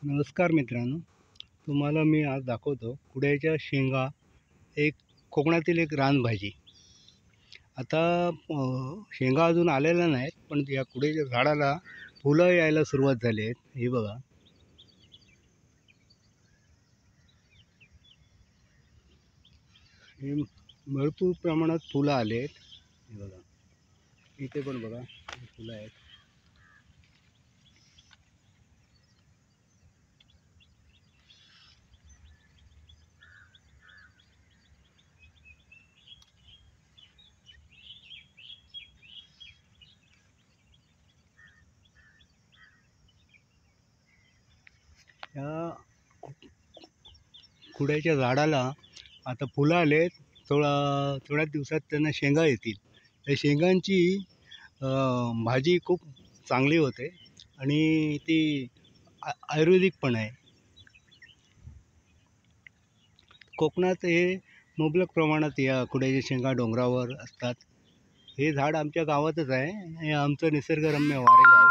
नमस्कार मित्रांनो, तुम्हाला मी आज दाखवतो कुड्याच्या शेंगा. एक कोकणातील एक रानभाजी. आता शेंगा अजून आलेल्या नाहीत, पण या कुड्याच्या झाडाला फुलं यायला सुरुवात झाली आहेत. हे बघा, हे भरपूर प्रमाणात फुलं आले आहेत. हे बघा, इथे पण बघा फुलं आहेत. या कुड्याच्या झाडाला आता फुलं आलेत. थोड्याच दिवसात त्यांना शेंगा येतील. त्या शेंगांची भाजी खूप चांगली होते आणि ती आयुर्वेदिक पण आहे. कोकणात हे मुबलक प्रमाणात या कुड्याच्या शेंगा डोंगरावर असतात. हे झाड आमच्या गावातच आहे. हे आमचं निसर्गरम्य वारेगाव.